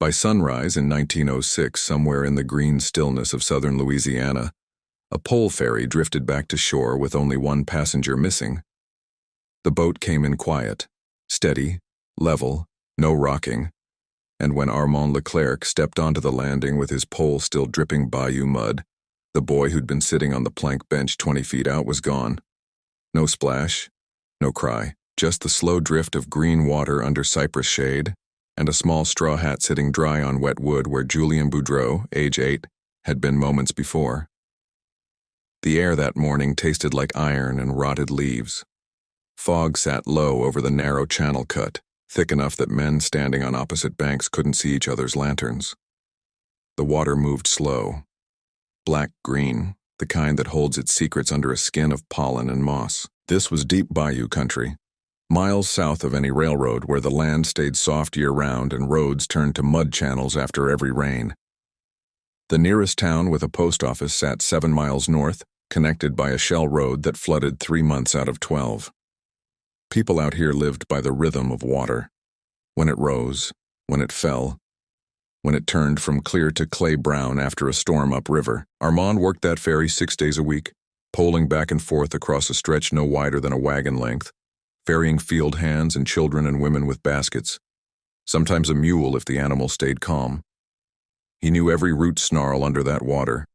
By sunrise in 1906, somewhere in the green stillness of southern Louisiana, a pole ferry drifted back to shore with only one passenger missing. The boat came in quiet, steady, level, no rocking, and when Armand Leclerc stepped onto the landing with his pole still dripping bayou mud, the boy who'd been sitting on the plank bench 20 feet out was gone. No splash, no cry, just the slow drift of green water under cypress shade, and a small straw hat sitting dry on wet wood where Julien Boudreau, age 8, had been moments before. The air that morning tasted like iron and rotted leaves. Fog sat low over the narrow channel cut, thick enough that men standing on opposite banks couldn't see each other's lanterns. The water moved slow. Black-green, the kind that holds its secrets under a skin of pollen and moss. This was deep bayou country, miles south of any railroad where the land stayed soft year-round and roads turned to mud channels after every rain. The nearest town with a post office sat 7 miles north, connected by a shell road that flooded 3 months out of 12. People out here lived by the rhythm of water. When it rose, when it fell, when it turned from clear to clay-brown after a storm upriver. Armand worked that ferry 6 days a week, poling back and forth across a stretch no wider than a wagon length, ferrying field hands and children and women with baskets, sometimes a mule if the animal stayed calm. He knew every root snarl under that water.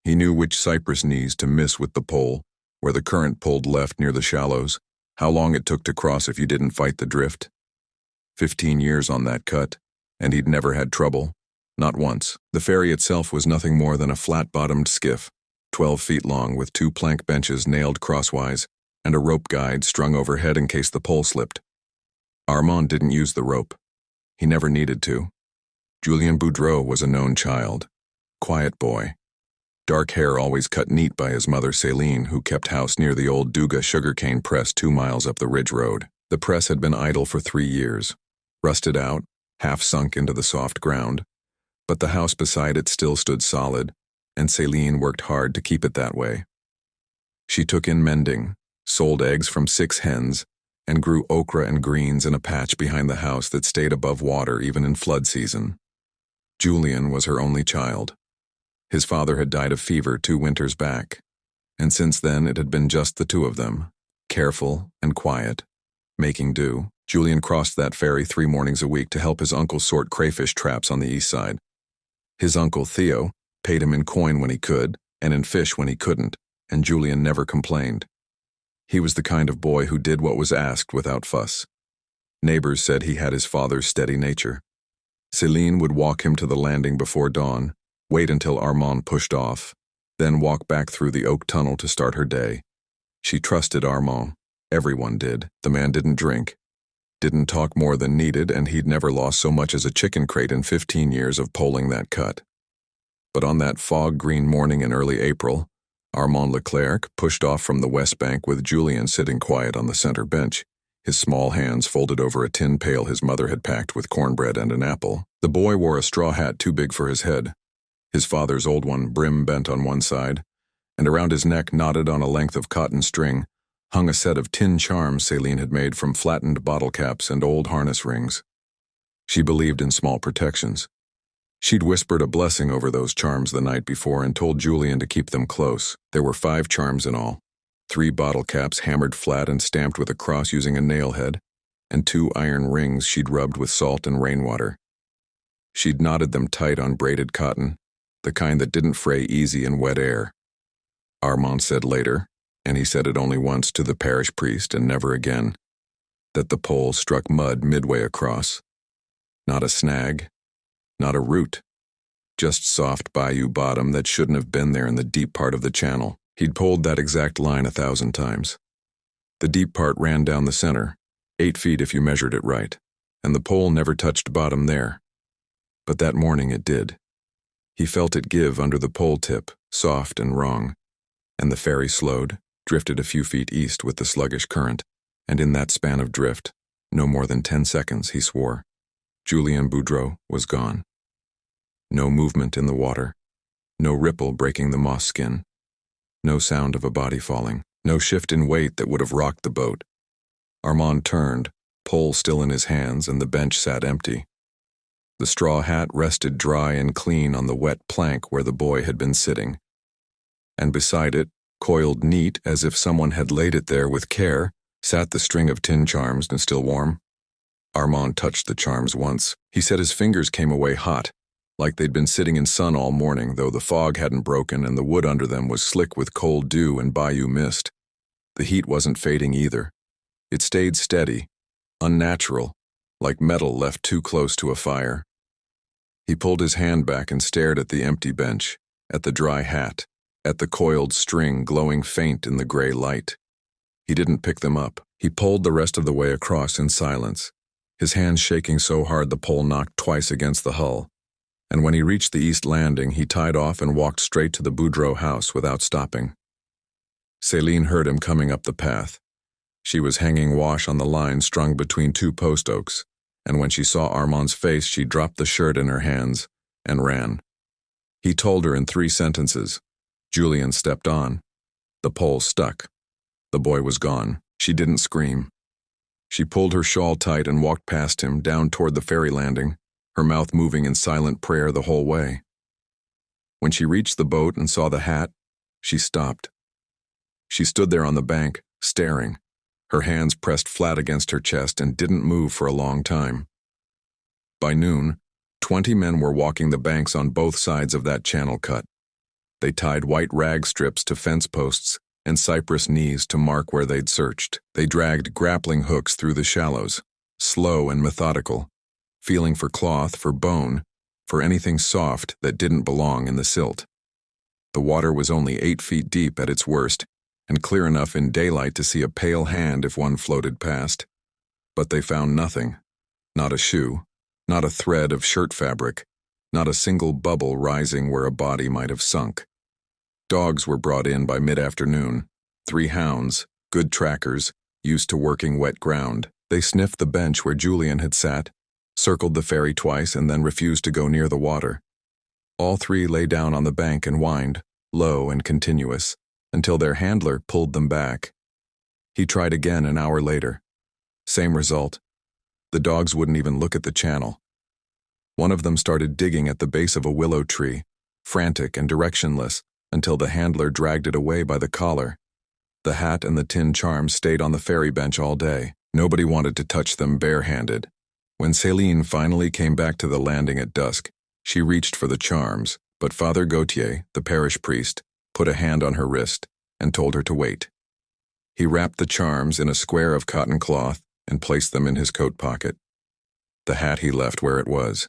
He knew which cypress knees to miss with the pole, where the current pulled left near the shallows, how long it took to cross if you didn't fight the drift. 15 years on that cut, and he'd never had trouble, not once. The ferry itself was nothing more than a flat-bottomed skiff, 12 feet long with 2 plank benches nailed crosswise, and a rope guide strung overhead in case the pole slipped. Armand didn't use the rope. He never needed to. Julien Boudreau was a known child. Quiet boy. Dark hair always cut neat by his mother Céline, who kept house near the old Duga sugarcane press 2 miles up the ridge road. The press had been idle for 3 years, rusted out, half sunk into the soft ground, but the house beside it still stood solid, and Céline worked hard to keep it that way. She took in mending, sold eggs from 6 hens, and grew okra and greens in a patch behind the house that stayed above water even in flood season. Julien was her only child. His father had died of fever 2 winters back, and since then it had been just the 2 of them, careful and quiet, making do. Julien crossed that ferry 3 mornings a week to help his uncle sort crayfish traps on the east side. His uncle, Theo, paid him in coin when he could, and in fish when he couldn't, and Julien never complained. He was the kind of boy who did what was asked without fuss. Neighbors said he had his father's steady nature. Céline would walk him to the landing before dawn, wait until Armand pushed off, then walk back through the oak tunnel to start her day. She trusted Armand. Everyone did. The man didn't drink, didn't talk more than needed, and he'd never lost so much as a chicken crate in 15 years of poling that cut. But on that fog-green morning in early April, Armand Leclerc pushed off from the west bank with Julien sitting quiet on the center bench, his small hands folded over a tin pail his mother had packed with cornbread and an apple. The boy wore a straw hat too big for his head, his father's old one brim bent on one side, and around his neck, knotted on a length of cotton string, hung a set of tin charms Céline had made from flattened bottle caps and old harness rings. She believed in small protections. She'd whispered a blessing over those charms the night before and told Julien to keep them close. There were 5 charms in all, 3 bottle caps hammered flat and stamped with a cross using a nail head, and 2 iron rings she'd rubbed with salt and rainwater. She'd knotted them tight on braided cotton, the kind that didn't fray easy in wet air. Armand said later, and he said it only once to the parish priest and never again, that the pole struck mud midway across. Not a snag, not a root, just soft bayou bottom that shouldn't have been there in the deep part of the channel. He'd poled that exact line 1,000 times. The deep part ran down the center, 8 feet if you measured it right, and the pole never touched bottom there. But that morning it did. He felt it give under the pole tip, soft and wrong, and the ferry slowed, drifted a few feet east with the sluggish current, and in that span of drift, no more than 10 seconds, he swore, Julien Boudreau was gone. No movement in the water, no ripple breaking the moss skin, no sound of a body falling, no shift in weight that would have rocked the boat. Armand turned, pole still in his hands, and the bench sat empty. The straw hat rested dry and clean on the wet plank where the boy had been sitting. And beside it, coiled neat as if someone had laid it there with care, sat the string of tin charms and still warm. Armand touched the charms once. He said his fingers came away hot, like they'd been sitting in sun all morning, though the fog hadn't broken and the wood under them was slick with cold dew and bayou mist. The heat wasn't fading either. It stayed steady, unnatural, like metal left too close to a fire. He pulled his hand back and stared at the empty bench, at the dry hat, at the coiled string glowing faint in the gray light. He didn't pick them up. He pulled the rest of the way across in silence, his hands shaking so hard the pole knocked twice against the hull. And when he reached the east landing, he tied off and walked straight to the Boudreau house without stopping. Céline heard him coming up the path. She was hanging wash on the line strung between two post oaks, and when she saw Armand's face, she dropped the shirt in her hands and ran. He told her in 3 sentences. Julien stepped on. The pole stuck. The boy was gone. She didn't scream. She pulled her shawl tight and walked past him down toward the ferry landing, her mouth moving in silent prayer the whole way. When she reached the boat and saw the hat, she stopped. She stood there on the bank, staring, her hands pressed flat against her chest, and didn't move for a long time. By noon, 20 men were walking the banks on both sides of that channel cut. They tied white rag strips to fence posts and cypress knees to mark where they'd searched. They dragged grappling hooks through the shallows, slow and methodical, feeling for cloth, for bone, for anything soft that didn't belong in the silt. The water was only 8 feet deep at its worst, and clear enough in daylight to see a pale hand if one floated past. But they found nothing. Not a shoe, not a thread of shirt fabric, not a single bubble rising where a body might have sunk. Dogs were brought in by mid-afternoon, 3 hounds, good trackers, used to working wet ground. They sniffed the bench where Julien had sat, circled the ferry twice, and then refused to go near the water. All 3 lay down on the bank and whined, low and continuous, until their handler pulled them back. He tried again an hour later. Same result. The dogs wouldn't even look at the channel. One of them started digging at the base of a willow tree, frantic and directionless, until the handler dragged it away by the collar. The hat and the tin charms stayed on the ferry bench all day. Nobody wanted to touch them barehanded. When Céline finally came back to the landing at dusk, she reached for the charms, but Father Gautier, the parish priest, put a hand on her wrist and told her to wait. He wrapped the charms in a square of cotton cloth and placed them in his coat pocket. The hat he left where it was.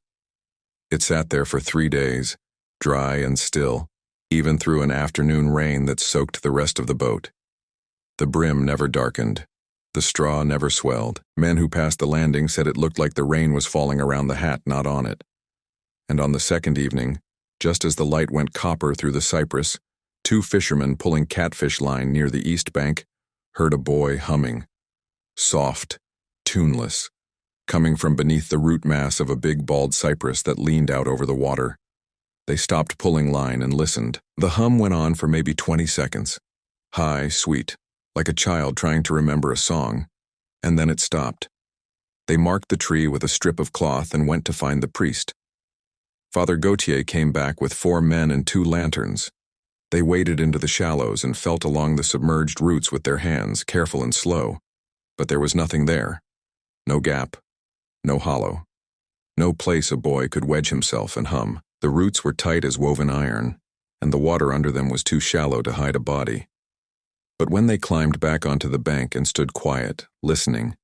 It sat there for 3 days, dry and still, even through an afternoon rain that soaked the rest of the boat. The brim never darkened. The straw never swelled. Men who passed the landing said it looked like the rain was falling around the hat, not on it. And on the second evening, just as the light went copper through the cypress, 2 fishermen pulling catfish line near the east bank heard a boy humming, soft, tuneless, coming from beneath the root mass of a big bald cypress that leaned out over the water. They stopped pulling line and listened. The hum went on for maybe 20 seconds, high, sweet, like a child trying to remember a song, and then it stopped. They marked the tree with a strip of cloth and went to find the priest. Father Gautier came back with 4 men and 2 lanterns. They waded into the shallows and felt along the submerged roots with their hands, careful and slow. But there was nothing there. No gap. No hollow. No place a boy could wedge himself and hum. The roots were tight as woven iron, and the water under them was too shallow to hide a body. But when they climbed back onto the bank and stood quiet, listening,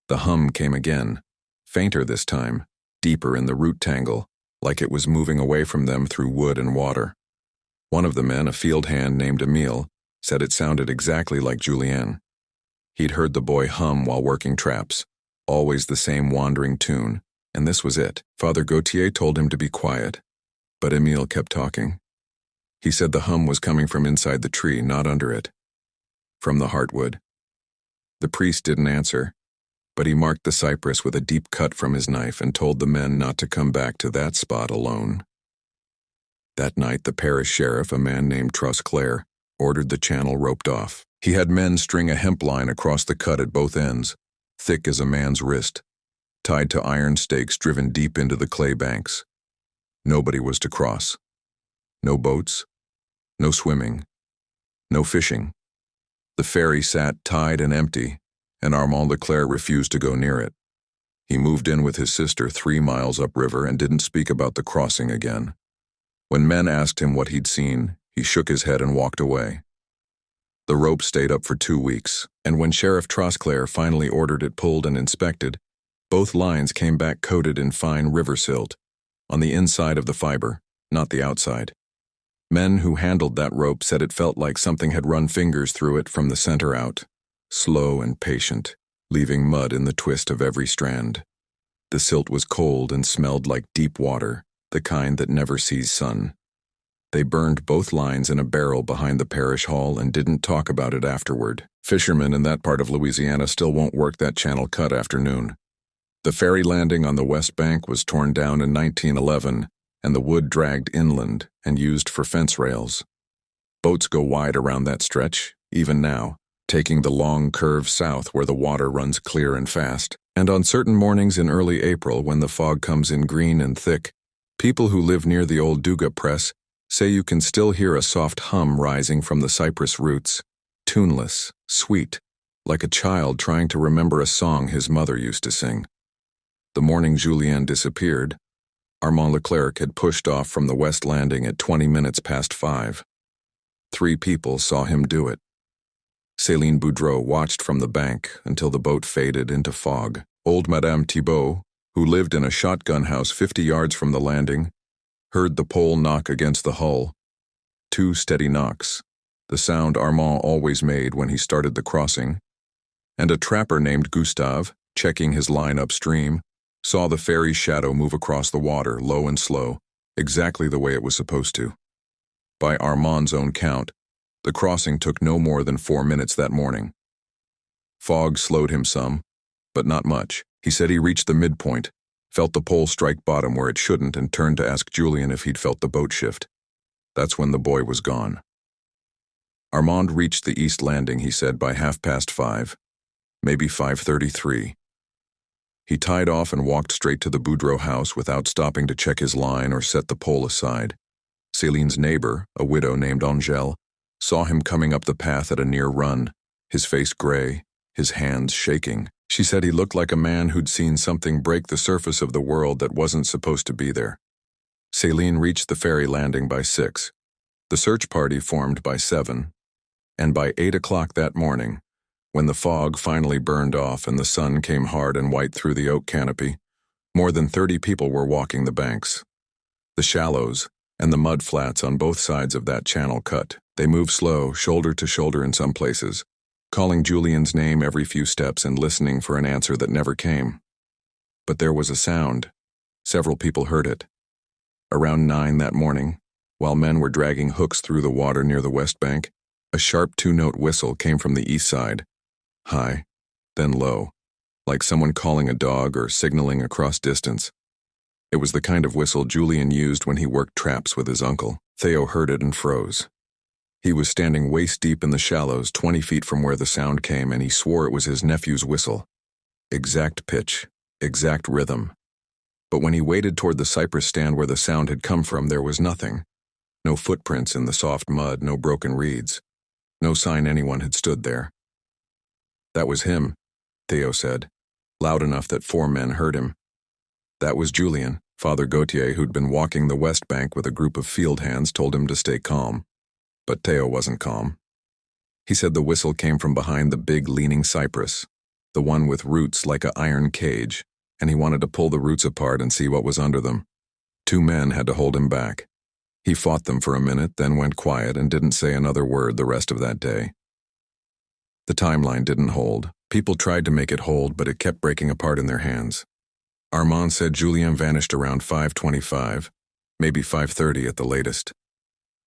the hum came again, fainter this time, deeper in the root tangle, like it was moving away from them through wood and water. One of the men, a field hand named Emile, said it sounded exactly like Julien. He'd heard the boy hum while working traps, always the same wandering tune, and this was it. Father Gautier told him to be quiet, but Emile kept talking. He said the hum was coming from inside the tree, not under it. From the heartwood. The priest didn't answer, but he marked the cypress with a deep cut from his knife and told the men not to come back to that spot alone. That night, the parish sheriff, a man named Trosclair, ordered the channel roped off. He had men string a hemp line across the cut at both ends, thick as a man's wrist. tied to iron stakes driven deep into the clay banks. Nobody was to cross. No boats, no swimming, no fishing. The ferry sat tied and empty, and Armand Leclerc refused to go near it. He moved in with his sister 3 miles upriver and didn't speak about the crossing again. When men asked him what he'd seen, he shook his head and walked away. The rope stayed up for 2 weeks, and when Sheriff Trosclair finally ordered it pulled and inspected, both lines came back coated in fine river silt, on the inside of the fiber, not the outside. Men who handled that rope said it felt like something had run fingers through it from the center out, slow and patient, leaving mud in the twist of every strand. The silt was cold and smelled like deep water, the kind that never sees sun. They burned both lines in a barrel behind the parish hall and didn't talk about it afterward. Fishermen in that part of Louisiana still won't work that channel cut after noon. The ferry landing on the west bank was torn down in 1911, and the wood dragged inland and used for fence rails. Boats go wide around that stretch, even now, taking the long curve south where the water runs clear and fast. And on certain mornings in early April, when the fog comes in green and thick, people who live near the old Duga press say you can still hear a soft hum rising from the cypress roots, tuneless, sweet, like a child trying to remember a song his mother used to sing. The morning Julien disappeared, Armand Leclerc had pushed off from the west landing at 20 minutes past 5. 3 people saw him do it. Céline Boudreau watched from the bank until the boat faded into fog. Old Madame Thibault, who lived in a shotgun house 50 yards from the landing, heard the pole knock against the hull. 2 steady knocks, the sound Armand always made when he started the crossing, and a trapper named Gustave, checking his line upstream, saw the ferry's shadow move across the water, low and slow, exactly the way it was supposed to. By Armand's own count, the crossing took no more than 4 minutes that morning. Fog slowed him some, but not much. He said he reached the midpoint, felt the pole strike bottom where it shouldn't, and turned to ask Julien if he'd felt the boat shift. That's when the boy was gone. Armand reached the east landing, he said, by 5:30, maybe 5:33. He tied off and walked straight to the Boudreau house without stopping to check his line or set the pole aside. Céline's neighbor, a widow named Angèle, saw him coming up the path at a near run, his face gray, his hands shaking. She said he looked like a man who'd seen something break the surface of the world that wasn't supposed to be there. Céline reached the ferry landing by 6. The search party formed by 7. And by 8 o'clock that morning, when the fog finally burned off and the sun came hard and white through the oak canopy, more than 30 people were walking the banks. The shallows and the mud flats on both sides of that channel cut. They moved slow, shoulder to shoulder in some places, calling Julien's name every few steps and listening for an answer that never came. But there was a sound. Several people heard it. Around 9 that morning, while men were dragging hooks through the water near the west bank, a sharp 2-note whistle came from the east side, high, then low, like someone calling a dog or signaling across distance. It was the kind of whistle Julien used when he worked traps with his uncle. Theo heard it and froze. He was standing waist-deep in the shallows 20 feet from where the sound came, and he swore it was his nephew's whistle. Exact pitch, exact rhythm. But when he waded toward the cypress stand where the sound had come from, there was nothing. No footprints in the soft mud, no broken reeds. No sign anyone had stood there. That was him, Theo said, loud enough that 4 men heard him. That was Julien. Father Gautier, who'd been walking the west bank with a group of field hands, told him to stay calm. But Theo wasn't calm. He said the whistle came from behind the big leaning cypress, the one with roots like an iron cage, and he wanted to pull the roots apart and see what was under them. 2 men had to hold him back. He fought them for a minute, then went quiet and didn't say another word the rest of that day. The timeline didn't hold. People tried to make it hold, but it kept breaking apart in their hands. Armand said Julien vanished around 5:25, maybe 5:30 at the latest.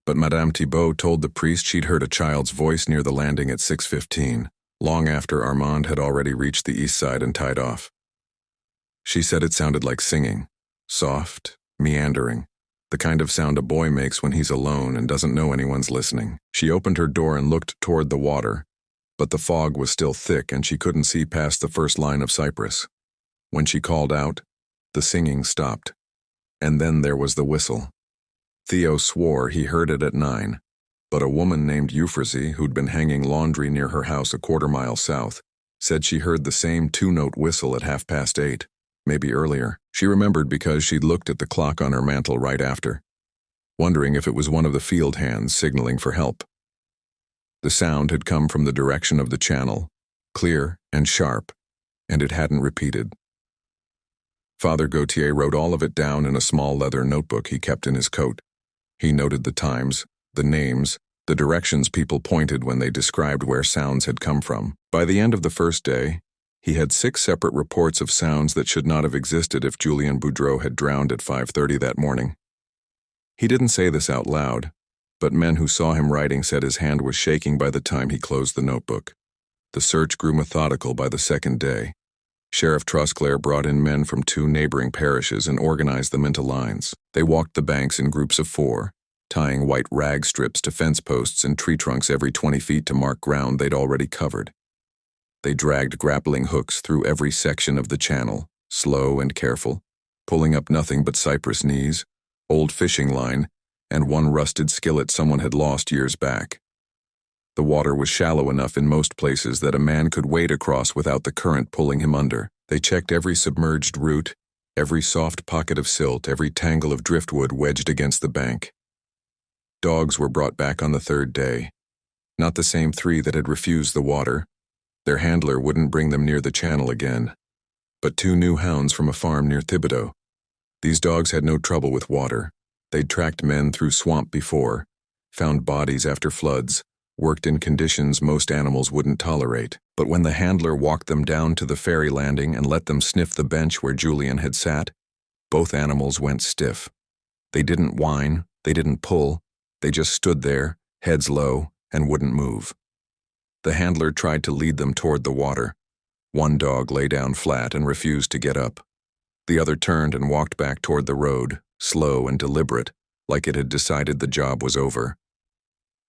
But Madame Thibault told the priest she'd heard a child's voice near the landing at 6:15, long after Armand had already reached the east side and tied off. She said it sounded like singing, soft, meandering, the kind of sound a boy makes when he's alone and doesn't know anyone's listening. She opened her door and looked toward the water, but the fog was still thick and she couldn't see past the first line of cypress. When she called out, the singing stopped. And then there was the whistle. Theo swore he heard it at 9, but a woman named Euphrasie, who'd been hanging laundry near her house a quarter-mile south, said she heard the same two-note whistle at 8:30, maybe earlier. She remembered because she'd looked at the clock on her mantel right after, wondering if it was one of the field hands signaling for help. The sound had come from the direction of the channel, clear and sharp, and it hadn't repeated. Father Gautier wrote all of it down in a small leather notebook he kept in his coat. He noted the times, the names, the directions people pointed when they described where sounds had come from. By the end of the first day, he had 6 separate reports of sounds that should not have existed if Julien Boudreau had drowned at 5:30 that morning. He didn't say this out loud, but men who saw him writing said his hand was shaking by the time he closed the notebook. The search grew methodical by the second day. Sheriff Trosclair brought in men from 2 neighboring parishes and organized them into lines. They walked the banks in groups of 4, tying white rag strips to fence posts and tree trunks every 20 feet to mark ground they'd already covered. They dragged grappling hooks through every section of the channel, slow and careful, pulling up nothing but cypress knees, old fishing line, and one rusted skillet someone had lost years back. The water was shallow enough in most places that a man could wade across without the current pulling him under. They checked every submerged root, every soft pocket of silt, every tangle of driftwood wedged against the bank. Dogs were brought back on the 3rd day. Not the same 3 that had refused the water. Their handler wouldn't bring them near the channel again, but 2 new hounds from a farm near Thibodaux. These dogs had no trouble with water. They'd tracked men through swamp before, found bodies after floods, worked in conditions most animals wouldn't tolerate. But when the handler walked them down to the ferry landing and let them sniff the bench where Julien had sat, both animals went stiff. They didn't whine, they didn't pull, they just stood there, heads low, and wouldn't move. The handler tried to lead them toward the water. One dog lay down flat and refused to get up. The other turned and walked back toward the road, slow and deliberate, like it had decided the job was over.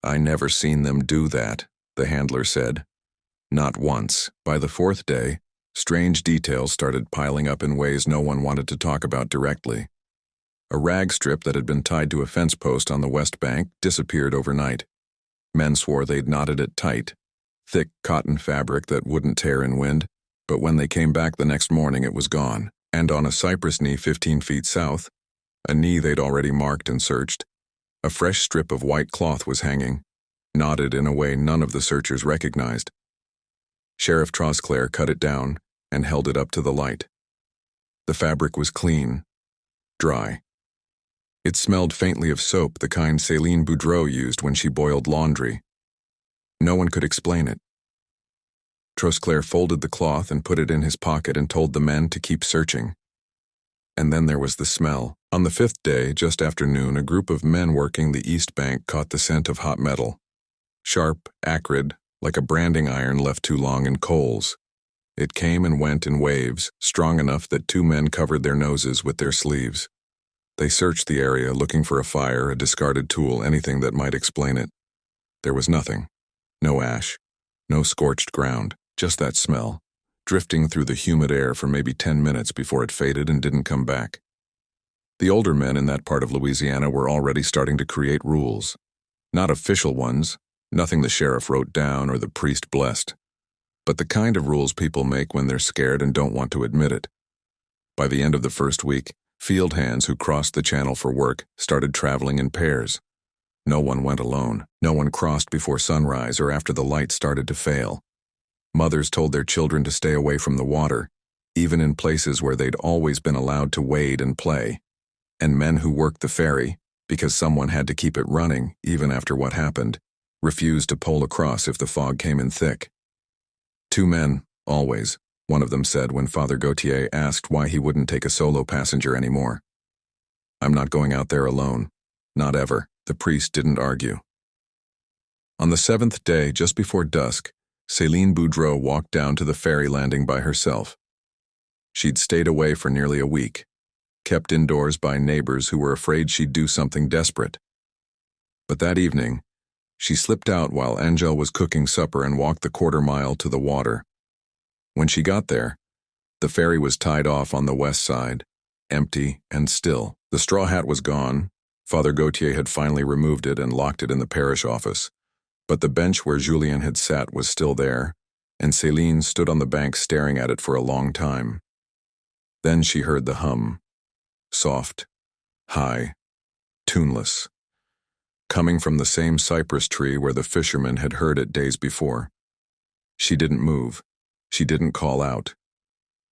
"I never seen them do that," the handler said. Not once. By the 4th day, strange details started piling up in ways no one wanted to talk about directly. A rag strip that had been tied to a fence post on the west bank disappeared overnight. Men swore they'd knotted it tight, thick cotton fabric that wouldn't tear in wind, but when they came back the next morning it was gone. And on a cypress knee 15 feet south, a knee they'd already marked and searched, a fresh strip of white cloth was hanging, knotted in a way none of the searchers recognized. Sheriff Trosclair cut it down and held it up to the light. The fabric was clean, dry. It smelled faintly of soap, the kind Céline Boudreau used when she boiled laundry. No one could explain it. Trosclair folded the cloth and put it in his pocket and told the men to keep searching. And then there was the smell. On the 5th day, just after noon, a group of men working the east bank caught the scent of hot metal. Sharp, acrid, like a branding iron left too long in coals. It came and went in waves, strong enough that 2 men covered their noses with their sleeves. They searched the area looking for a fire, a discarded tool, anything that might explain it. There was nothing. No ash. No scorched ground. Just that smell, drifting through the humid air for maybe 10 minutes before it faded and didn't come back. The older men in that part of Louisiana were already starting to create rules. Not official ones, nothing the sheriff wrote down or the priest blessed, but the kind of rules people make when they're scared and don't want to admit it. By the end of the first week, field hands who crossed the channel for work started traveling in pairs. No one went alone. No one crossed before sunrise or after the light started to fail. Mothers told their children to stay away from the water, even in places where they'd always been allowed to wade and play. And men who worked the ferry, because someone had to keep it running even after what happened, refused to pole across if the fog came in thick. 2 men, always, one of them said when Father Gautier asked why he wouldn't take a solo passenger anymore. "I'm not going out there alone. Not ever." The priest didn't argue. On the 7th day, just before dusk, Céline Boudreau walked down to the ferry landing by herself. She'd stayed away for nearly a week, kept indoors by neighbors who were afraid she'd do something desperate. But that evening, she slipped out while Angel was cooking supper and walked the quarter mile to the water. When she got there, The ferry was tied off on the west side, empty and still. The straw hat was gone. Father Gautier had finally removed it and locked it in the parish office. But the bench where Julien had sat was still there, and Céline stood on the bank staring at it for a long time. Then she heard the hum. Soft, high, tuneless. Coming from the same cypress tree where the fishermen had heard it days before. She didn't move. She didn't call out.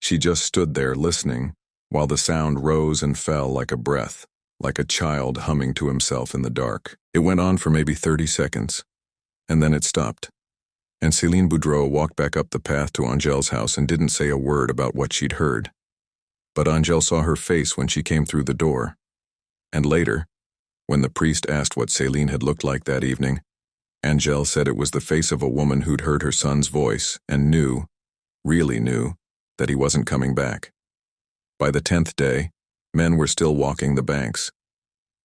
She just stood there listening, while the sound rose and fell like a breath, like a child humming to himself in the dark. It went on for maybe 30 seconds, and then it stopped. And Céline Boudreau walked back up the path to Angèle's house and didn't say a word about what she'd heard. But Angèle saw her face when she came through the door. And later, when the priest asked what Céline had looked like that evening, Angèle said it was the face of a woman who'd heard her son's voice and knew, really knew, that he wasn't coming back. By the 10th day, men were still walking the banks.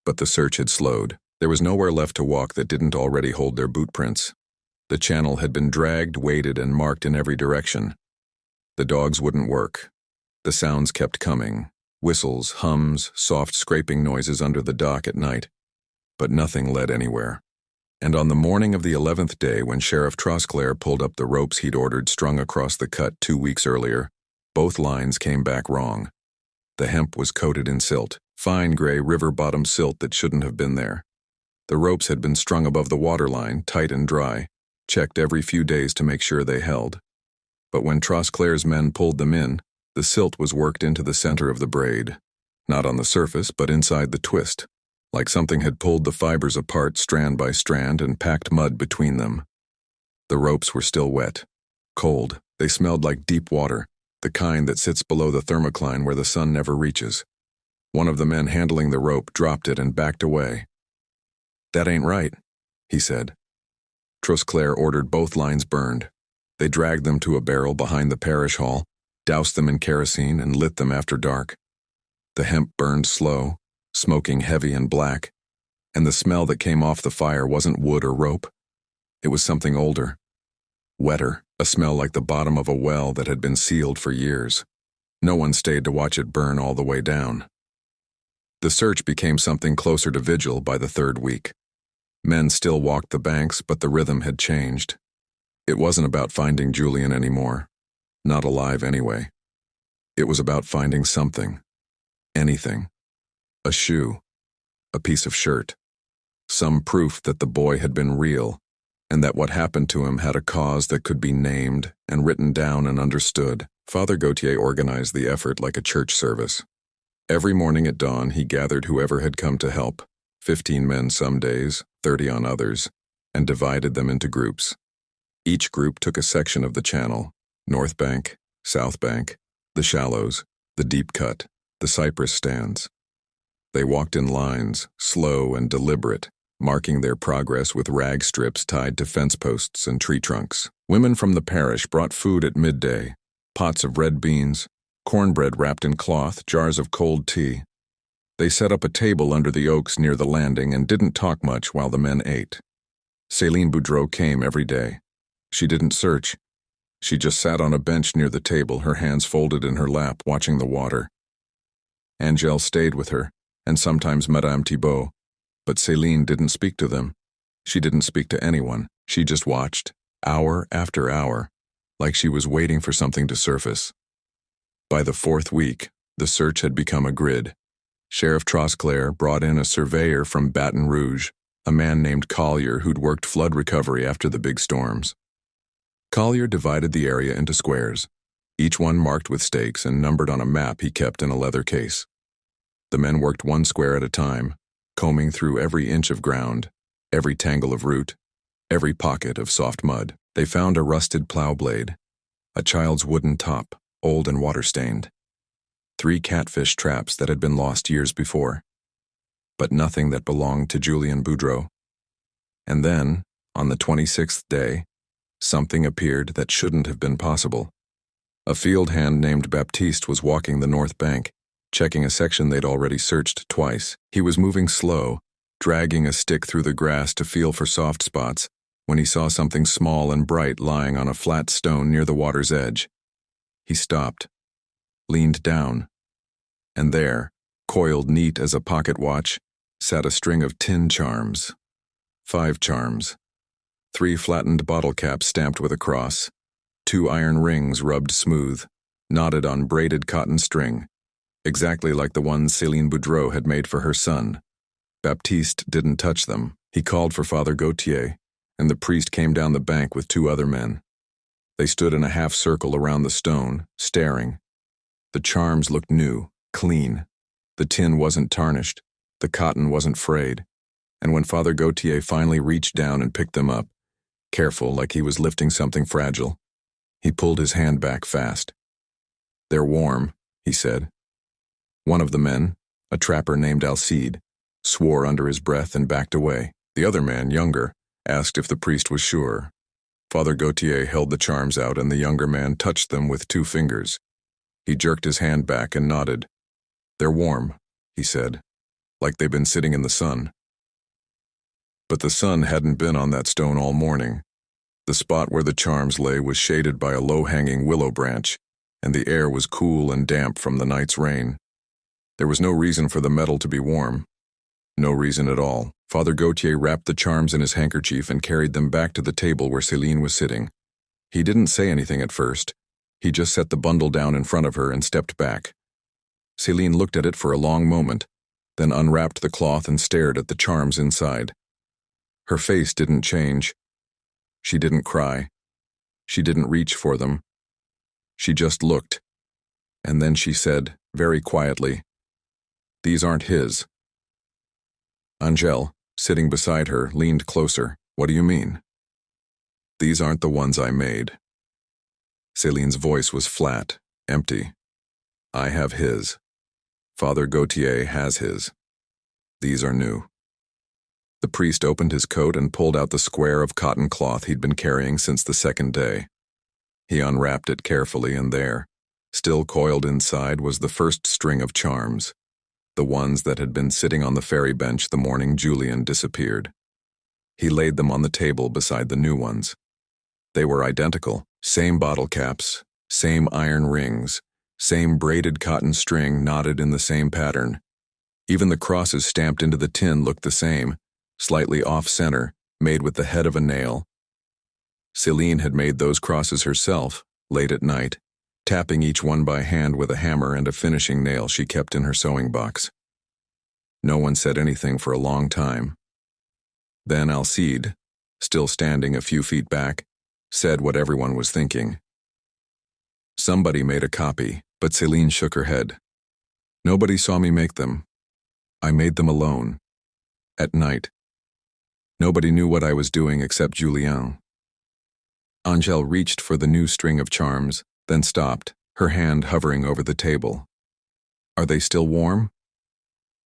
But the search had slowed. There was nowhere left to walk that didn't already hold their boot prints. The channel had been dragged, weighted, and marked in every direction. The dogs wouldn't work. The sounds kept coming. Whistles, hums, soft scraping noises under the dock at night. But nothing led anywhere. And on the morning of the 11th day, when Sheriff Trosclair pulled up the ropes he'd ordered strung across the cut 2 weeks earlier, both lines came back wrong. The hemp was coated in silt, fine gray river-bottom silt that shouldn't have been there. The ropes had been strung above the waterline, tight and dry, checked every few days to make sure they held. But when Trosclair's men pulled them in, the silt was worked into the center of the braid, not on the surface but inside the twist, like something had pulled the fibers apart strand by strand and packed mud between them. The ropes were still wet, cold. They smelled like deep water, the kind that sits below the thermocline where the sun never reaches. One of the men handling the rope dropped it and backed away. "That ain't right," he said. Trosclair ordered both lines burned. They dragged them to a barrel behind the parish hall, doused them in kerosene, and lit them after dark. The hemp burned slow, smoking heavy and black, and the smell that came off the fire wasn't wood or rope. It was something older, wetter, a smell like the bottom of a well that had been sealed for years. No one stayed to watch it burn all the way down. The search became something closer to vigil by the 3rd week. Men still walked the banks, but the rhythm had changed. It wasn't about finding Julien anymore. Not alive anyway. It was about finding something. Anything. A shoe. A piece of shirt. Some proof that the boy had been real, and that what happened to him had a cause that could be named and written down and understood. Father Gautier organized the effort like a church service. Every morning at dawn, he gathered whoever had come to help, 15 men some days, 30 on others, and divided them into groups. Each group took a section of the channel, North Bank, South Bank, the shallows, the deep cut, the cypress stands. They walked in lines, slow and deliberate, marking their progress with rag strips tied to fence posts and tree trunks. Women from the parish brought food at midday, pots of red beans, cornbread wrapped in cloth, jars of cold tea. They set up a table under the oaks near the landing and didn't talk much while the men ate. Céline Boudreau came every day. She didn't search. She just sat on a bench near the table, her hands folded in her lap, watching the water. Angèle stayed with her, and sometimes Madame Thibault, but Céline didn't speak to them. She didn't speak to anyone. She just watched, hour after hour, like she was waiting for something to surface. By the 4th week, the search had become a grid. Sheriff Trosclair brought in a surveyor from Baton Rouge, a man named Collier who'd worked flood recovery after the big storms. Collier divided the area into squares, each one marked with stakes and numbered on a map he kept in a leather case. The men worked one square at a time, combing through every inch of ground, every tangle of root, every pocket of soft mud. They found a rusted plow blade, a child's wooden top, old and water-stained, 3 catfish traps that had been lost years before, but nothing that belonged to Julien Boudreau. And then, on the 26th day, something appeared that shouldn't have been possible. A field hand named Baptiste was walking the north bank, checking a section they'd already searched twice. He was moving slow, dragging a stick through the grass to feel for soft spots, when he saw something small and bright lying on a flat stone near the water's edge. He stopped, leaned down, and there, coiled neat as a pocket watch, sat a string of tin charms. 5 charms. 3 flattened bottle caps stamped with a cross, 2 iron rings rubbed smooth, knotted on braided cotton string, exactly like the ones Céline Boudreau had made for her son. Baptiste didn't touch them. He called for Father Gautier, and the priest came down the bank with 2 other men. They stood in a half circle around the stone, staring. The charms looked new, clean. The tin wasn't tarnished, the cotton wasn't frayed, and when Father Gautier finally reached down and picked them up, careful like he was lifting something fragile, he pulled his hand back fast. "They're warm," he said. One of the men, a trapper named Alcide, swore under his breath and backed away. The other man, younger, asked if the priest was sure. Father Gautier held the charms out and the younger man touched them with 2 fingers. He jerked his hand back and nodded. "They're warm," he said, "like they've been sitting in the sun." But the sun hadn't been on that stone all morning. The spot where the charms lay was shaded by a low-hanging willow branch, and the air was cool and damp from the night's rain. There was no reason for the metal to be warm. No reason at all. Father Gautier wrapped the charms in his handkerchief and carried them back to the table where Céline was sitting. He didn't say anything at first. He just set the bundle down in front of her and stepped back. Céline looked at it for a long moment, then unwrapped the cloth and stared at the charms inside. Her face didn't change. She didn't cry. She didn't reach for them. She just looked. And then she said, very quietly, "These aren't his." Angèle, sitting beside her, leaned closer. "What do you mean?" "These aren't the ones I made." Céline's voice was flat, empty. "I have his. Father Gautier has his. These are new." The priest opened his coat and pulled out the square of cotton cloth he'd been carrying since the second day. He unwrapped it carefully, and there, still coiled inside, was the first string of charms, the ones that had been sitting on the ferry bench the morning Julian disappeared. He laid them on the table beside the new ones. They were identical, same bottle caps, same iron rings, same braided cotton string knotted in the same pattern. Even the crosses stamped into the tin looked the same, slightly off-center, made with the head of a nail. Céline had made those crosses herself, late at night, tapping each one by hand with a hammer and a finishing nail she kept in her sewing box. No one said anything for a long time. Then Alcide, still standing a few feet back, said what everyone was thinking. "Somebody made a copy," but Céline shook her head. "Nobody saw me make them. I made them alone. At night. Nobody knew what I was doing except Julien." Angèle reached for the new string of charms, then stopped, her hand hovering over the table. "Are they still warm?"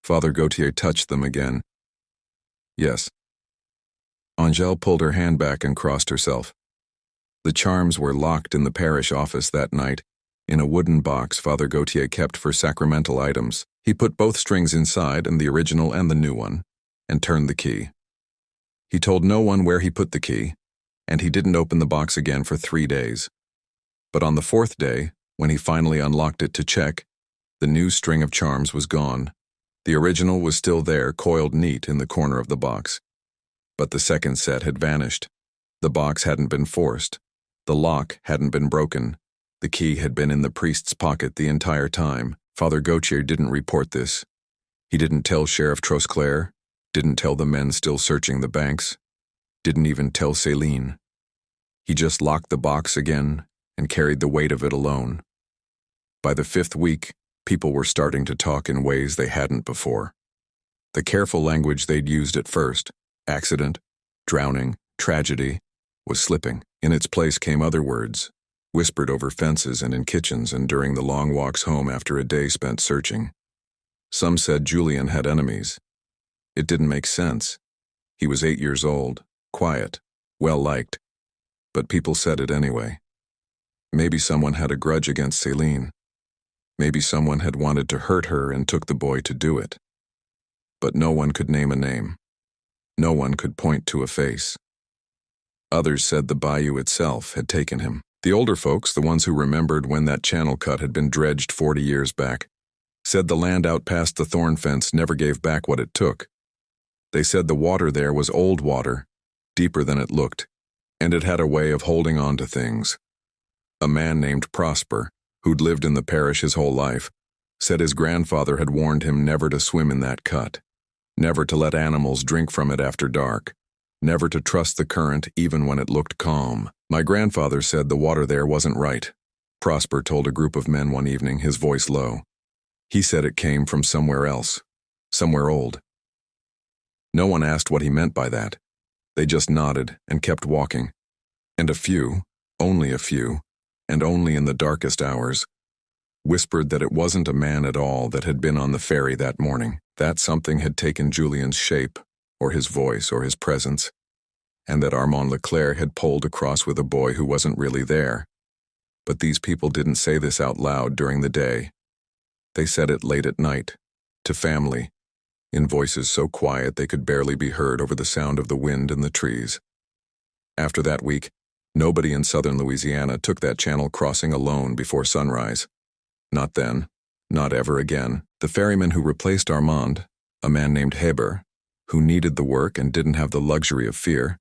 Father Gautier touched them again. "Yes." Angèle pulled her hand back and crossed herself. The charms were locked in the parish office that night, in a wooden box Father Gautier kept for sacramental items. He put both strings inside, and the original and the new one, and turned the key. He told no one where he put the key, and he didn't open the box again for 3 days. But on the 4th day, when he finally unlocked it to check, the new string of charms was gone. The original was still there, coiled neat in the corner of the box. But the second set had vanished. The box hadn't been forced. The lock hadn't been broken. The key had been in the priest's pocket the entire time. Father Gautier didn't report this. He didn't tell Sheriff Trosclair, didn't tell the men still searching the banks, didn't even tell Céline. He just locked the box again and carried the weight of it alone. By the 5th week, people were starting to talk in ways they hadn't before. The careful language they'd used at first, accident, drowning, tragedy, was slipping. In its place came other words, whispered over fences and in kitchens and during the long walks home after a day spent searching. Some said Julien had enemies. It didn't make sense. He was 8 years old, quiet, well-liked, but people said it anyway. Maybe someone had a grudge against Céline. Maybe someone had wanted to hurt her and took the boy to do it. But no one could name a name. No one could point to a face. Others said the bayou itself had taken him. The older folks, the ones who remembered when that channel cut had been dredged 40 years back, said the land out past the thorn fence never gave back what it took. They said the water there was old water, deeper than it looked, and it had a way of holding on to things. A man named Prosper, who'd lived in the parish his whole life, said his grandfather had warned him never to swim in that cut, never to let animals drink from it after dark, never to trust the current even when it looked calm. My grandfather said the water there wasn't right, Prosper told a group of men one evening, his voice low. He said it came from somewhere else, somewhere old. No one asked what he meant by that. They just nodded and kept walking. And a few, only a few, and only in the darkest hours, whispered that it wasn't a man at all that had been on the ferry that morning, that something had taken Julian's shape, or his voice, or his presence, and that Armand Leclerc had pulled across with a boy who wasn't really there. But these people didn't say this out loud during the day. They said it late at night, to family, in voices so quiet they could barely be heard over the sound of the wind in the trees. After that week, nobody in southern Louisiana took that channel crossing alone before sunrise. Not then, not ever again. The ferryman who replaced Armand, a man named Heber, who needed the work and didn't have the luxury of fear,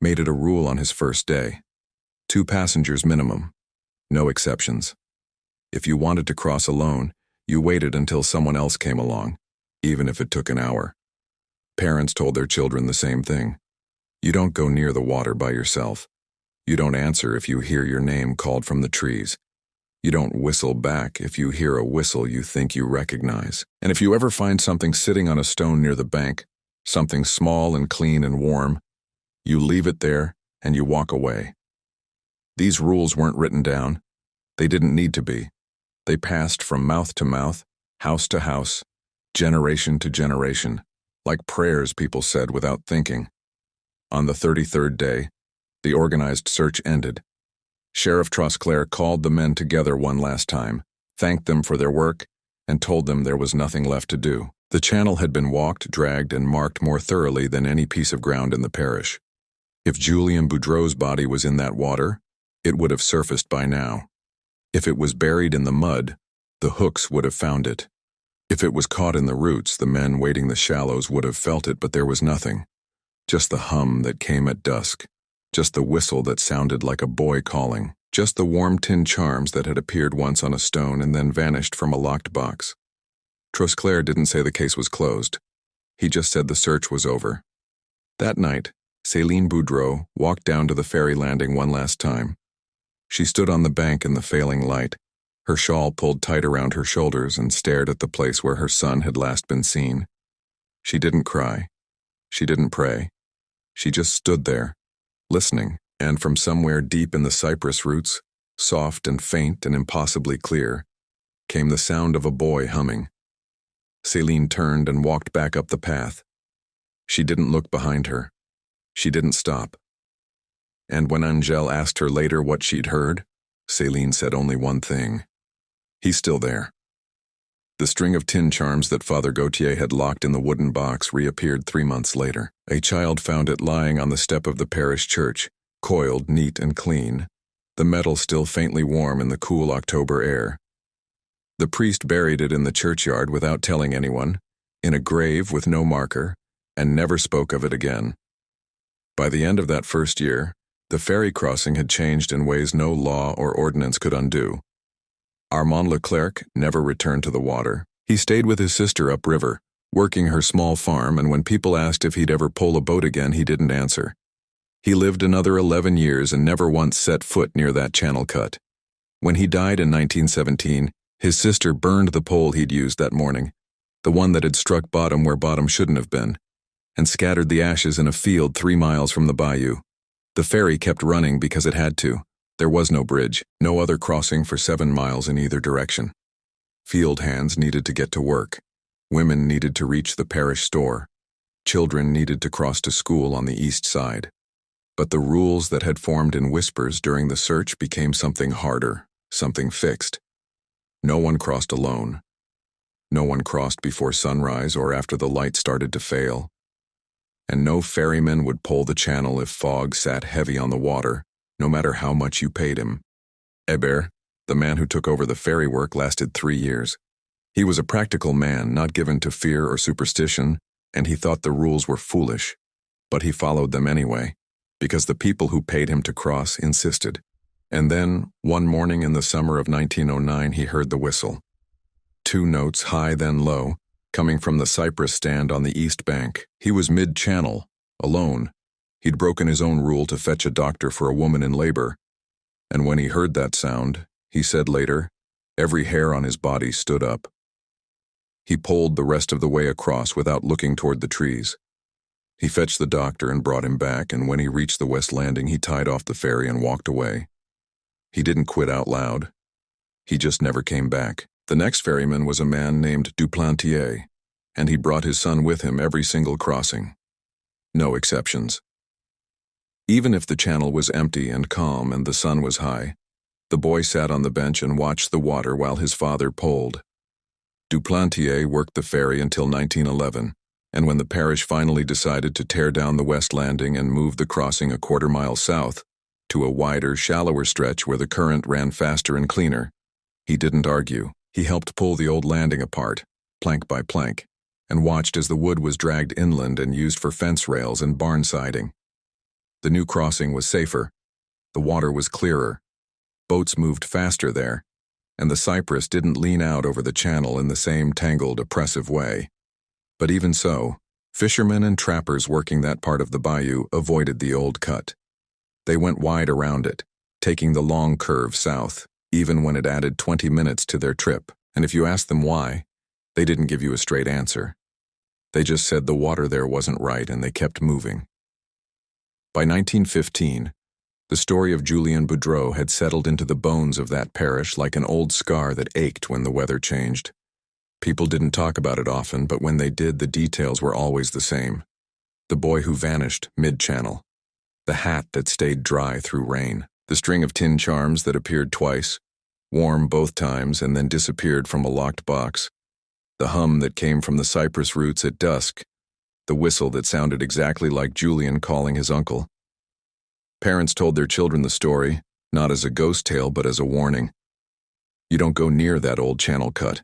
made it a rule on his first day. 2 passengers minimum, no exceptions. If you wanted to cross alone, you waited until someone else came along, even if it took an hour. Parents told their children the same thing. You don't go near the water by yourself. You don't answer if you hear your name called from the trees. You don't whistle back if you hear a whistle you think you recognize. And if you ever find something sitting on a stone near the bank, something small and clean and warm, you leave it there and you walk away. These rules weren't written down. They didn't need to be. They passed from mouth to mouth, house to house, generation to generation, like prayers people said without thinking. On the 33rd day, the organized search ended. Sheriff Trosclair called the men together one last time, thanked them for their work, and told them there was nothing left to do. The channel had been walked, dragged, and marked more thoroughly than any piece of ground in the parish. If Julian Boudreau's body was in that water, it would have surfaced by now. If it was buried in the mud, the hooks would have found it. If it was caught in the roots, the men wading the shallows would have felt it, but there was nothing. Just the hum that came at dusk. Just the whistle that sounded like a boy calling. Just the warm tin charms that had appeared once on a stone and then vanished from a locked box. Trosclair didn't say the case was closed. He just said the search was over. That night, Céline Boudreau walked down to the ferry landing one last time. She stood on the bank in the failing light, her shawl pulled tight around her shoulders, and stared at the place where her son had last been seen. She didn't cry. She didn't pray. She just stood there, listening, and from somewhere deep in the cypress roots, soft and faint and impossibly clear, came the sound of a boy humming. Céline turned and walked back up the path. She didn't look behind her. She didn't stop. And when Angèle asked her later what she'd heard, Céline said only one thing. He's still there. The string of tin charms that Father Gautier had locked in the wooden box reappeared 3 months later. A child found it lying on the step of the parish church, coiled neat and clean, the metal still faintly warm in the cool October air. The priest buried it in the churchyard without telling anyone, in a grave with no marker, and never spoke of it again. By the end of that first year, the ferry crossing had changed in ways no law or ordinance could undo. Armand Leclerc never returned to the water. He stayed with his sister upriver, working her small farm, and when people asked if he'd ever pull a boat again, he didn't answer. He lived another 11 years and never once set foot near that channel cut. When he died in 1917, his sister burned the pole he'd used that morning, the one that had struck bottom where bottom shouldn't have been, and scattered the ashes in a field 3 miles from the bayou. The ferry kept running because it had to. There was no bridge, no other crossing for 7 miles in either direction. Field hands needed to get to work. Women needed to reach the parish store. Children needed to cross to school on the east side. But the rules that had formed in whispers during the search became something harder, something fixed. No one crossed alone. No one crossed before sunrise or after the light started to fail. And no ferryman would pull the channel if fog sat heavy on the water, no matter how much you paid him. Hébert, the man who took over the ferry work, lasted 3 years. He was a practical man, not given to fear or superstition, and he thought the rules were foolish. But he followed them anyway, because the people who paid him to cross insisted. And then, one morning in the summer of 1909, he heard the whistle. 2 notes, high then low, coming from the cypress stand on the east bank. He was mid-channel, alone. He'd broken his own rule to fetch a doctor for a woman in labor. And when he heard that sound, he said later, every hair on his body stood up. He poled the rest of the way across without looking toward the trees. He fetched the doctor and brought him back, and when he reached the west landing, he tied off the ferry and walked away. He didn't quit out loud. He just never came back. The next ferryman was a man named Duplantier, and he brought his son with him every single crossing. No exceptions. Even if the channel was empty and calm and the sun was high, the boy sat on the bench and watched the water while his father poled. Duplantier worked the ferry until 1911, and when the parish finally decided to tear down the west landing and move the crossing a quarter-mile south, to a wider, shallower stretch where the current ran faster and cleaner, he didn't argue. He helped pull the old landing apart, plank by plank, and watched as the wood was dragged inland and used for fence rails and barn siding. The new crossing was safer. The water was clearer. Boats moved faster there, and the cypress didn't lean out over the channel in the same tangled, oppressive way. But even so, fishermen and trappers working that part of the bayou avoided the old cut. They went wide around it, taking the long curve south, even when it added 20 minutes to their trip, and if you asked them why, they didn't give you a straight answer. They just said the water there wasn't right and they kept moving. By 1915, the story of Julien Boudreau had settled into the bones of that parish like an old scar that ached when the weather changed. People didn't talk about it often, but when they did, the details were always the same. The boy who vanished mid-channel. The hat that stayed dry through rain. The string of tin charms that appeared twice, warm both times, and then disappeared from a locked box. The hum that came from the cypress roots at dusk. The whistle that sounded exactly like Julien calling his uncle. Parents told their children the story, not as a ghost tale but as a warning. You don't go near that old channel cut.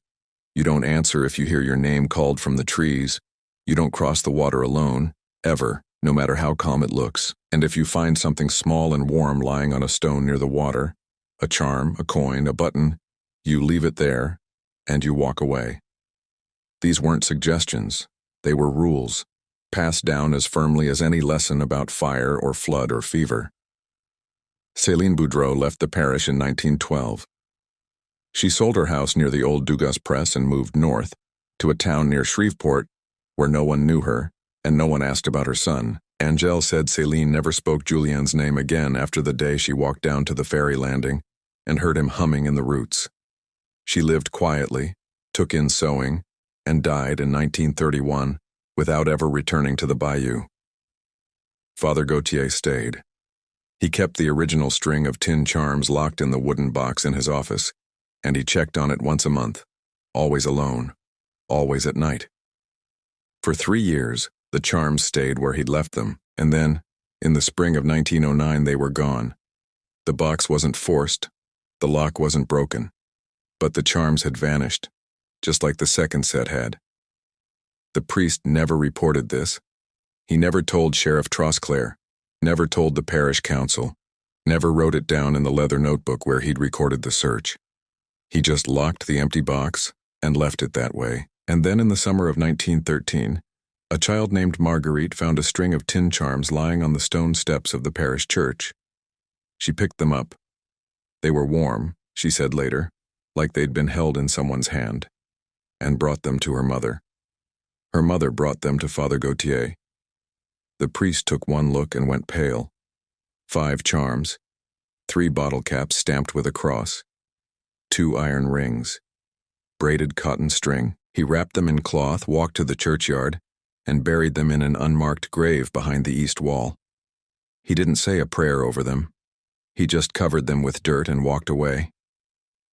You don't answer if you hear your name called from the trees. You don't cross the water alone, ever, no matter how calm it looks. And if you find something small and warm lying on a stone near the water, a charm, a coin, a button, you leave it there, and you walk away. These weren't suggestions. They were rules, passed down as firmly as any lesson about fire or flood or fever. Céline Boudreau left the parish in 1912. She sold her house near the old Dugas press and moved north, to a town near Shreveport, where no one knew her, and no one asked about her son. Angèle said Céline never spoke Julien's name again after the day she walked down to the ferry landing and heard him humming in the roots. She lived quietly, took in sewing, and died in 1931 without ever returning to the bayou. Father Gautier stayed. He kept the original string of tin charms locked in the wooden box in his office, and he checked on it once a month, always alone, always at night. For 3 years, the charms stayed where he'd left them, and then, in the spring of 1909, they were gone. The box wasn't forced, the lock wasn't broken, but the charms had vanished, just like the second set had. The priest never reported this. He never told Sheriff Trosclair, never told the parish council, never wrote it down in the leather notebook where he'd recorded the search. He just locked the empty box and left it that way. And then in the summer of 1913, a child named Marguerite found a string of tin charms lying on the stone steps of the parish church. She picked them up. They were warm, she said later, like they'd been held in someone's hand, and brought them to her mother. Her mother brought them to Father Gautier. The priest took one look and went pale. 5 charms, 3 bottle caps stamped with a cross, 2 iron rings, braided cotton string. He wrapped them in cloth, walked to the churchyard, and buried them in an unmarked grave behind the east wall. He didn't say a prayer over them. He just covered them with dirt and walked away.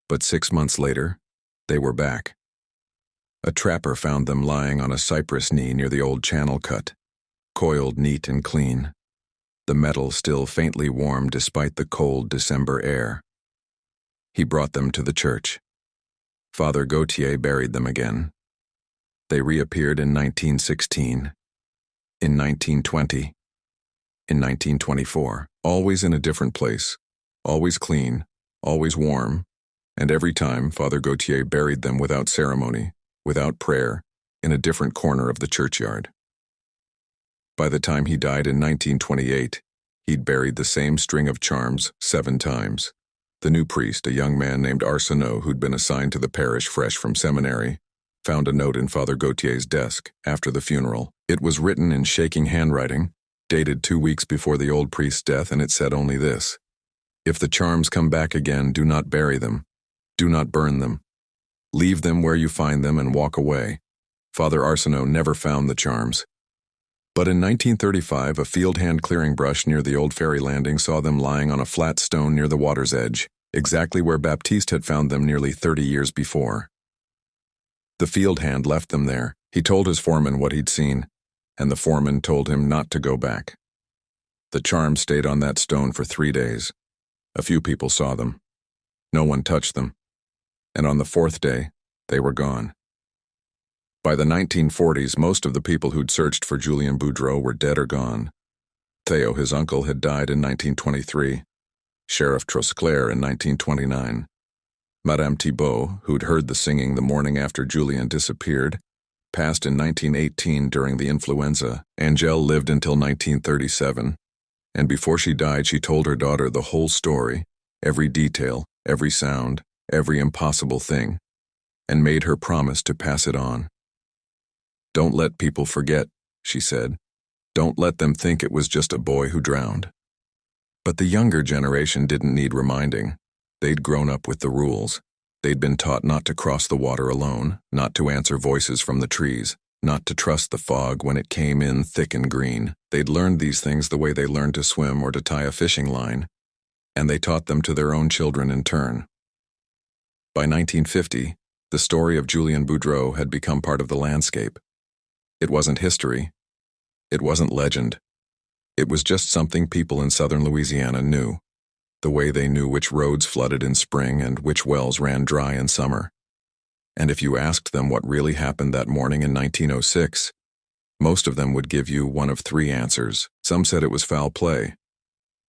But 6 months later, they were back. A trapper found them lying on a cypress knee near the old channel cut, coiled neat and clean, the metal still faintly warm despite the cold December air. He brought them to the church. Father Gautier buried them again. They reappeared in 1916, in 1920, in 1924, always in a different place, always clean, always warm, and every time Father Gautier buried them without ceremony, without prayer, in a different corner of the churchyard. By the time he died in 1928, he'd buried the same string of charms 7 times. The new priest, a young man named Arsenault who'd been assigned to the parish fresh from seminary, found a note in Father Gautier's desk after the funeral. It was written in shaking handwriting, dated 2 weeks before the old priest's death, and it said only this: "If the charms come back again, do not bury them. Do not burn them. Leave them where you find them and walk away." Father Arsenault never found the charms. But in 1935, a field hand clearing brush near the old ferry landing saw them lying on a flat stone near the water's edge, exactly where Baptiste had found them nearly 30 years before. The field hand left them there. He told his foreman what he'd seen, and the foreman told him not to go back. The charms stayed on that stone for 3 days. A few people saw them. No one touched them. And on the 4th day, they were gone. By the 1940s, most of the people who'd searched for Julien Boudreau were dead or gone. Theo, his uncle, had died in 1923, Sheriff Trosclair in 1929. Madame Thibault, who'd heard the singing the morning after Julien disappeared, passed in 1918 during the influenza. Angèle lived until 1937, and before she died she told her daughter the whole story, every detail, every sound, every impossible thing, and made her promise to pass it on. "Don't let people forget," she said. "Don't let them think it was just a boy who drowned." But the younger generation didn't need reminding. They'd grown up with the rules. They'd been taught not to cross the water alone, not to answer voices from the trees, not to trust the fog when it came in thick and green. They'd learned these things the way they learned to swim or to tie a fishing line, and they taught them to their own children in turn. By 1950, the story of Julien Boudreau had become part of the landscape. It wasn't history. It wasn't legend. It was just something people in southern Louisiana knew, the way they knew which roads flooded in spring and which wells ran dry in summer. And if you asked them what really happened that morning in 1906, most of them would give you one of 3 answers. Some said it was foul play.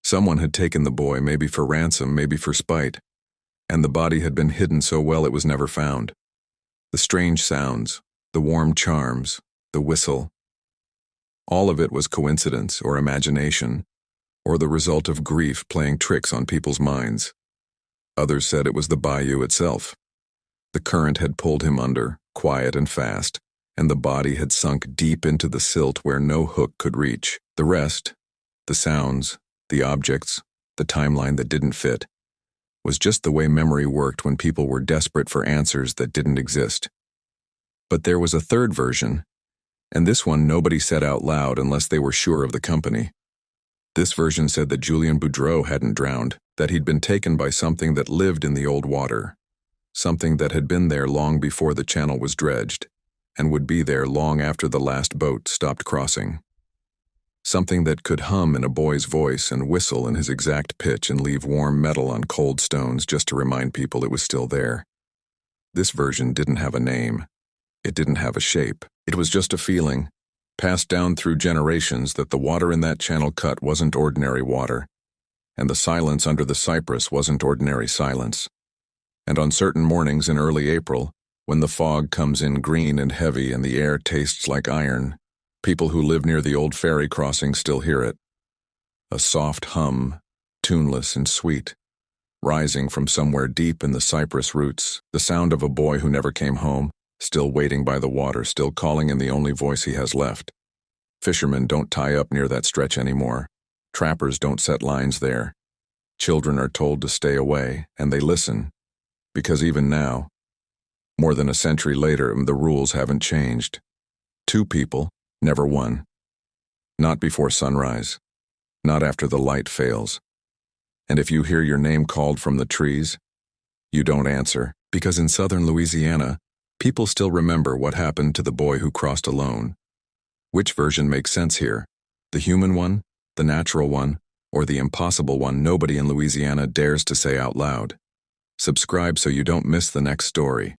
Someone had taken the boy, maybe for ransom, maybe for spite, and the body had been hidden so well it was never found. The strange sounds, the warm charms, the whistle. All of it was coincidence or imagination, or the result of grief playing tricks on people's minds. Others said it was the bayou itself. The current had pulled him under, quiet and fast, and the body had sunk deep into the silt where no hook could reach. The rest, the sounds, the objects, the timeline that didn't fit, was just the way memory worked when people were desperate for answers that didn't exist. But there was a third version, and this one nobody said out loud unless they were sure of the company. This version said that Julien Boudreau hadn't drowned, that he'd been taken by something that lived in the old water, something that had been there long before the channel was dredged, and would be there long after the last boat stopped crossing. Something that could hum in a boy's voice and whistle in his exact pitch and leave warm metal on cold stones just to remind people it was still there. This version didn't have a name. It didn't have a shape. It was just a feeling, passed down through generations, that the water in that channel cut wasn't ordinary water, and the silence under the cypress wasn't ordinary silence. And on certain mornings in early April, when the fog comes in green and heavy and the air tastes like iron, people who live near the old ferry crossing still hear it. A soft hum, tuneless and sweet, rising from somewhere deep in the cypress roots, the sound of a boy who never came home, still waiting by the water, still calling in the only voice he has left. Fishermen don't tie up near that stretch anymore. Trappers don't set lines there. Children are told to stay away, and they listen, because even now, more than a century later, the rules haven't changed. 2 people, never 1. Not before sunrise. Not after the light fails. And if you hear your name called from the trees, you don't answer, because in southern Louisiana, people still remember what happened to the boy who crossed alone. Which version makes sense here? The human one, the natural one, or the impossible one nobody in Louisiana dares to say out loud? Subscribe so you don't miss the next story.